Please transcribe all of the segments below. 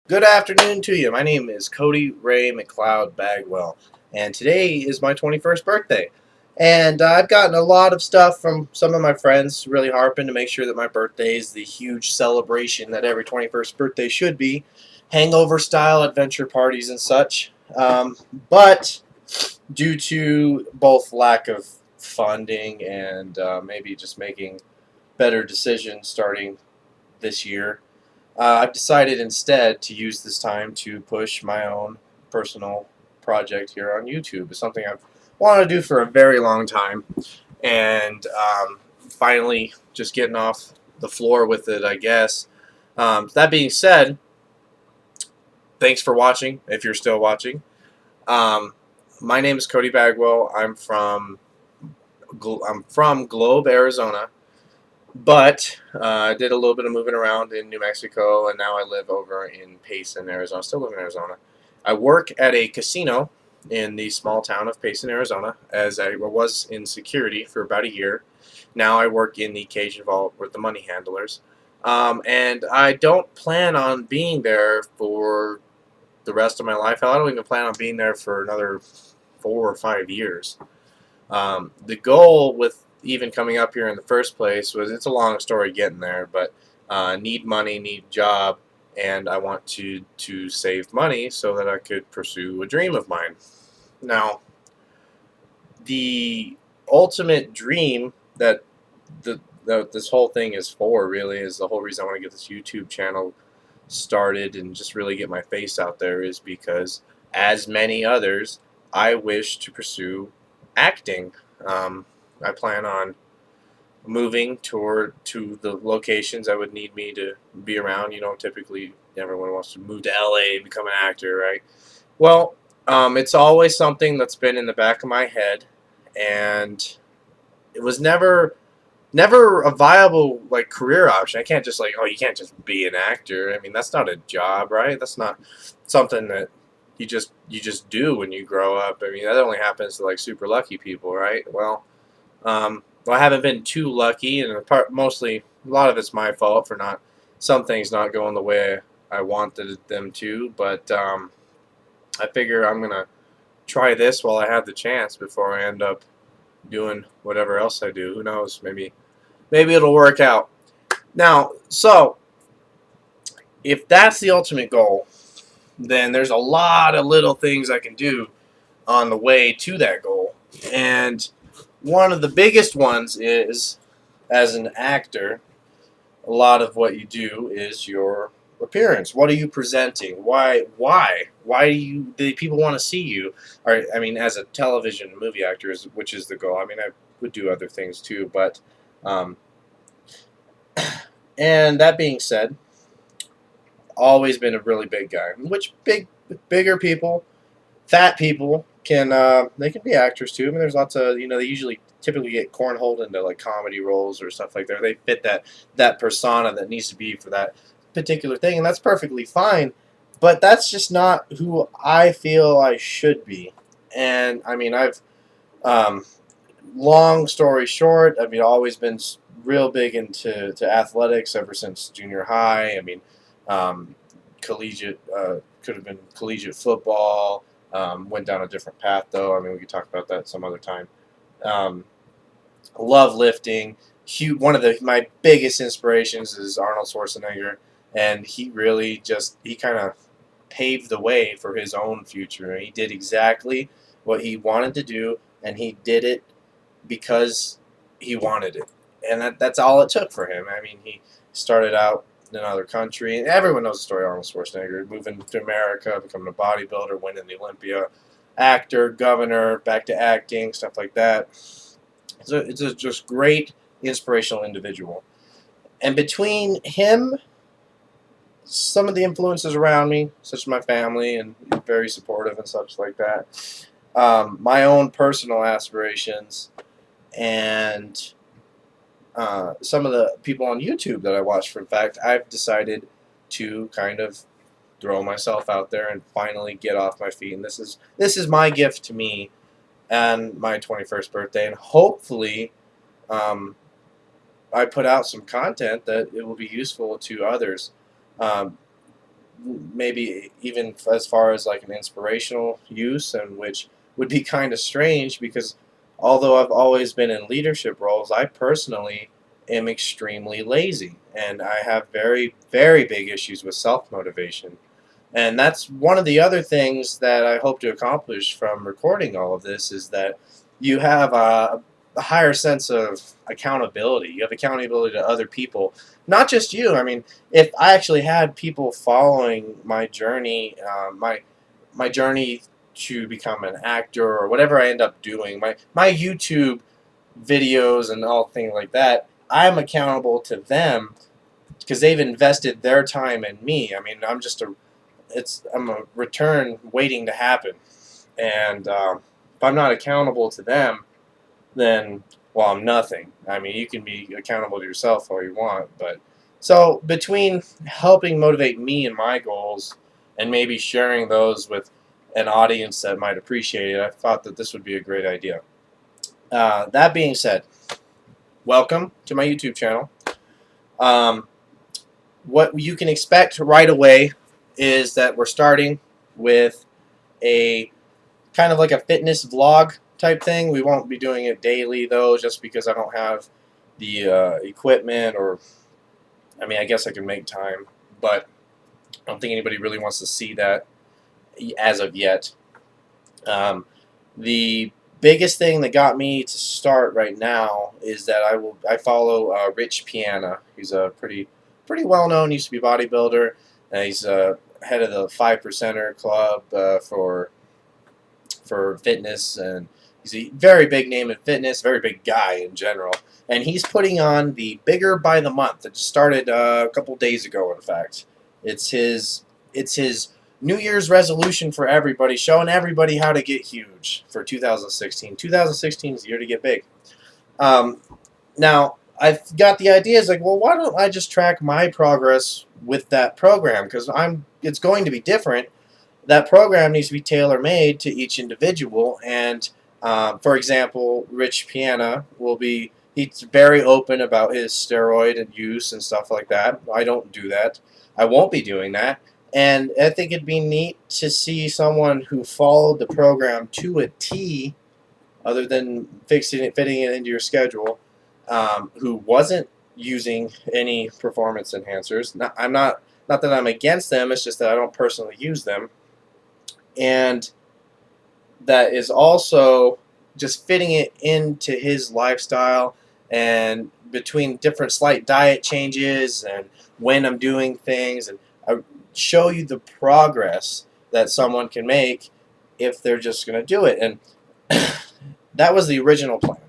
Good afternoon to you. My name is Cody-Ray McCloud Bagwell, and today is my 21st birthday. And I've gotten a lot of stuff from some of my friends really harping to make sure that my birthday is the huge celebration that every 21st birthday should be, hangover-style adventure parties and such. But due to both lack of funding and maybe just making better decisions starting this year, I've decided instead to use this time to push my own personal project here on YouTube. It's something I've wanted to do for a very long time, and finally just getting off the floor with it, I guess. That being said, thanks for watching, if you're still watching. Um, my name is Cody Bagwell. I'm from Globe, Arizona. But I did a little bit of moving around in New Mexico, and now I live over in Payson, Arizona. Still live in Arizona. I work at a casino in the small town of Payson, Arizona, as I was in security for about a year. Now I work in the Cajun Vault with the money handlers. And I don't plan on being there for the rest of my life. I don't even plan on being there for another 4 or 5 years. The goal with even coming up here in the first place was, it's a long story getting there, but need money, need job, and I want to save money so that I could pursue a dream of mine. Now, the ultimate dream that this whole thing is for, really, is the whole reason I want to get this YouTube channel started and just really get my face out there, is because, as many others, I wish to pursue acting. I plan on moving to the locations that would need me to be around. Typically everyone wants to move to LA and become an actor, right? Well, it's always something that's been in the back of my head, and it was never a viable career option. I can't just you can't just be an actor. I mean, that's not a job, right? That's not something that you just do when you grow up. I mean, that only happens to super lucky people, right? Well, I haven't been too lucky, and mostly a lot of it's my fault for some things not going the way I wanted them to. But I figure I'm gonna try this while I have the chance before I end up doing whatever else I do. Who knows? Maybe it'll work out. Now, so if that's the ultimate goal, then there's a lot of little things I can do on the way to that goal. And one of the biggest ones is, as an actor, a lot of what you do is your appearance. What are you presenting? Why do people want to see you? Or, I mean, as a television movie actor, which is the goal. I mean, I would do other things too, but um, and that being said, always been a really big guy. Which bigger people, fat people they can be actors too. I mean, there's lots of they usually typically get cornholed into comedy roles or stuff like that. They fit that persona that needs to be for that particular thing, and that's perfectly fine. But that's just not who I feel I should be. And I mean, I've um, long story short, I mean, always been real big into athletics ever since junior high. I mean, um, collegiate could have been collegiate football. Went down a different path though. I mean, we could talk about that some other time. Um, love lifting. One of my biggest inspirations is Arnold Schwarzenegger, and he kind of paved the way for his own future. He did exactly what he wanted to do, and he did it because he wanted it, and that's all it took for him. I mean, he started out in another country, and everyone knows the story of Arnold Schwarzenegger, moving to America, becoming a bodybuilder, winning the Olympia, actor, governor, back to acting, stuff like that. It's a just great inspirational individual. And between him, some of the influences around me, such as my family, and very supportive and such like that, my own personal aspirations, and some of the people on YouTube that I watch. For fact, I've decided to kind of throw myself out there and finally get off my feet. And this is my gift to me and my 21st birthday, and hopefully um, I put out some content that it will be useful to others. Um, maybe even as far as like an inspirational use, and which would be kind of strange because although I've always been in leadership roles, I personally am extremely lazy, and I have very, very big issues with self-motivation. And that's one of the other things that I hope to accomplish from recording all of this is that you have a higher sense of accountability. You have accountability to other people, not just you. I mean, if I actually had people following my journey, my journey to become an actor or whatever I end up doing, my YouTube videos and all things like that, I'm accountable to them because they've invested their time in me. I mean, I'm a return waiting to happen, and if I'm not accountable to them, then well, I'm nothing. I mean, you can be accountable to yourself all you want, but so between helping motivate me and my goals, and maybe sharing those with an audience that might appreciate it, I thought that this would be a great idea. That being said, welcome to my YouTube channel. Um, what you can expect right away is that we're starting with a kind of like a fitness vlog type thing. We won't be doing it daily though, just because I don't have the equipment, or I mean, I guess I can make time, but I don't think anybody really wants to see that as of yet. The biggest thing that got me to start right now is that I follow Rich Piana. He's a pretty well known. Used to be bodybuilder. He's head of the 5%er club for fitness, and he's a very big name in fitness, very big guy in general. And he's putting on the Bigger by the Month. It started a couple days ago, in fact. It's his New Year's resolution for everybody, showing everybody how to get huge for 2016. 2016 is the year to get big. Now, I've got the idea, is like, well, why don't I just track my progress with that program? Because it's going to be different. That program needs to be tailor-made to each individual. And for example, Rich Piana he's very open about his steroid and use and stuff like that. I don't do that. I won't be doing that. And I think it'd be neat to see someone who followed the program to a T, other than fitting it into your schedule, who wasn't using any performance enhancers. Not that I'm against them. It's just that I don't personally use them, and that is also just fitting it into his lifestyle, and between different slight diet changes and when I'm doing things, and I show you the progress that someone can make if they're just going to do it. And that was the original plan.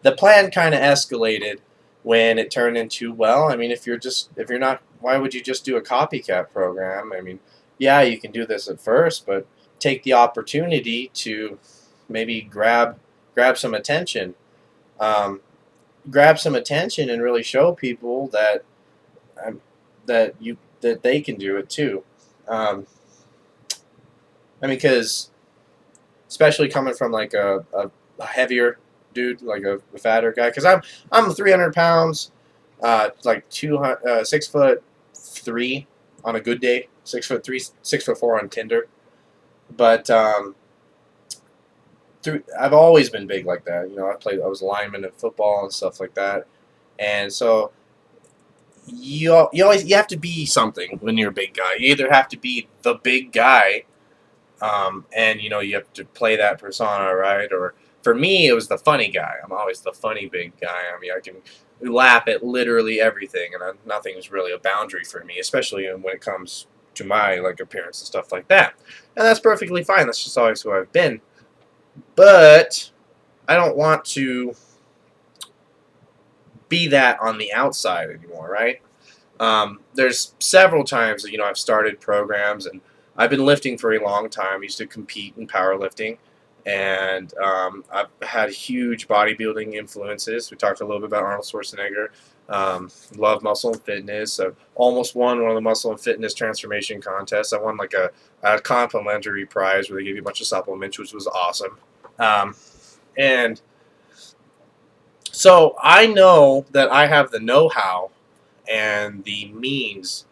The plan kind of escalated when it turned into, well, I mean, if you're not, why would you just do a copycat program? I mean, yeah, you can do this at first, but take the opportunity to maybe grab some attention, grab some attention, and really show people that that they can do it too. I mean, because especially coming from like a heavier dude, like a fatter guy, because I'm 300 pounds, like 6'3" on a good day, 6'3", 6'4" on Tinder, but I've always been big like that. You know, I was a lineman in football and stuff like that, and so you have to be something when you're a big guy. You either have to be the big guy, and you know you have to play that persona, right? Or for me, it was the funny guy. I'm always the funny big guy. I mean, I can laugh at literally everything, and nothing is really a boundary for me, especially when it comes to my like appearance and stuff like that. And that's perfectly fine. That's just always who I've been. But I don't want to be that on the outside anymore, right? There's several times that, you know, I've started programs, and I've been lifting for a long time. I used to compete in powerlifting, and I've had huge bodybuilding influences. We talked a little bit about Arnold Schwarzenegger. Love muscle and fitness. I've almost won one of the muscle and fitness transformation contests. I won like a complimentary prize where they gave you a bunch of supplements, which was awesome. And so I know that I have the know-how and the means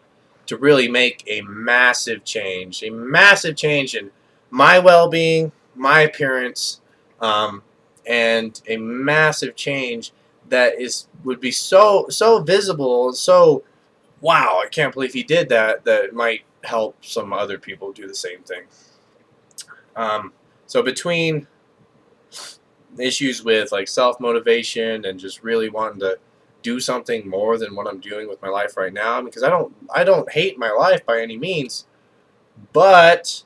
to really make a massive change in my well-being, my appearance, and a massive change that would be so visible and so wow, I can't believe he did that. That it might help some other people do the same thing. So between issues with like self-motivation and just really wanting to do something more than what I'm doing with my life right now, because I don't hate my life by any means, but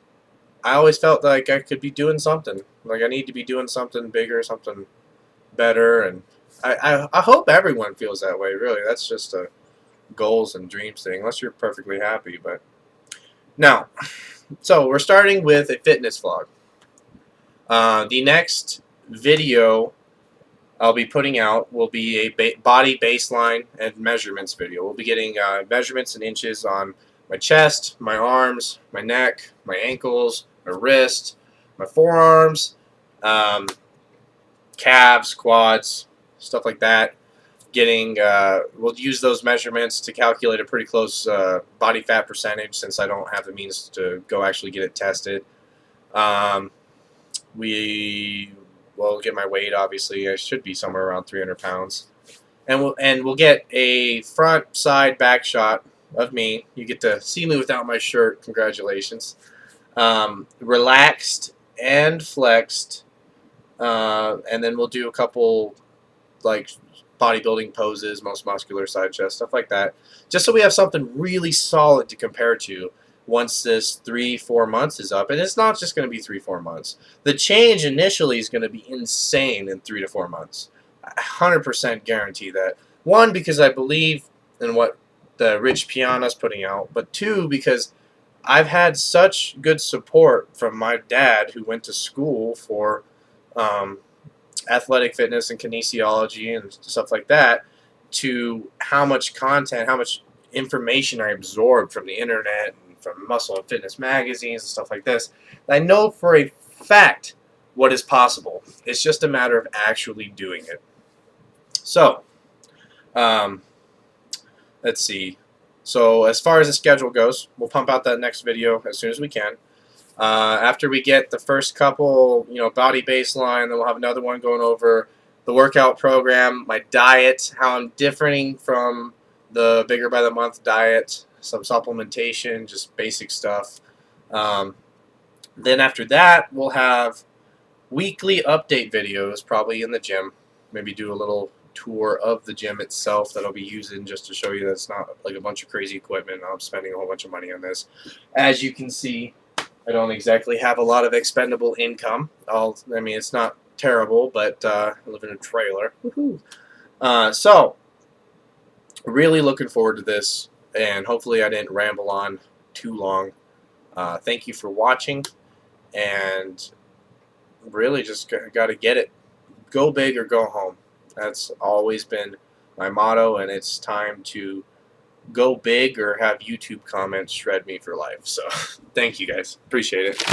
I always felt like I could be doing something. Like I need to be doing something bigger, something better, and I hope everyone feels that way. Really, that's just a goals and dreams thing. Unless you're perfectly happy, but now, so we're starting with a fitness vlog. The next video I'll be putting out will be a body baseline and measurements video. We'll be getting measurements in inches on my chest, my arms, my neck, my ankles, my wrist, my forearms, calves, quads, stuff like that. We'll use those measurements to calculate a pretty close body fat percentage, since I don't have the means to go actually get it tested. We will get my weight. Obviously, I should be somewhere around 300 pounds, and we'll get a front, side, back shot of me. You get to see me without my shirt. Congratulations. Relaxed and flexed, and then we'll do a couple like bodybuilding poses, most muscular, side chest, stuff like that, just so we have something really solid to compare to once this 3-4 months is up. And it's not just going to be 3-4 months. The change initially is going to be insane in 3 to 4 months. I 100% guarantee that. One, because I believe in what the Rich Piana is putting out, but two, because I've had such good support from my dad, who went to school for athletic fitness and kinesiology and stuff like that, to how much content, how much information I absorbed from the internet and from muscle and fitness magazines and stuff like this. I know for a fact what is possible. It's just a matter of actually doing it. So, let's see. So as far as the schedule goes, we'll pump out that next video as soon as we can. After we get the first couple, body baseline, then we'll have another one going over the workout program, my diet, how I'm differing from the Bigger by the Month diet, some supplementation, just basic stuff. Then after that, we'll have weekly update videos, probably in the gym. Maybe do a little tour of the gym itself that I'll be using, just to show you that it's not like a bunch of crazy equipment. I'm spending a whole bunch of money on this. As you can see, I don't exactly have a lot of expendable income. I mean, it's not terrible, but I live in a trailer. Woohoo! So, really looking forward to this, and hopefully I didn't ramble on too long. Thank you for watching, and really just got to get it. Go big or go home. That's always been my motto, and it's time to go big or have YouTube comments shred me for life. So, thank you guys. Appreciate it.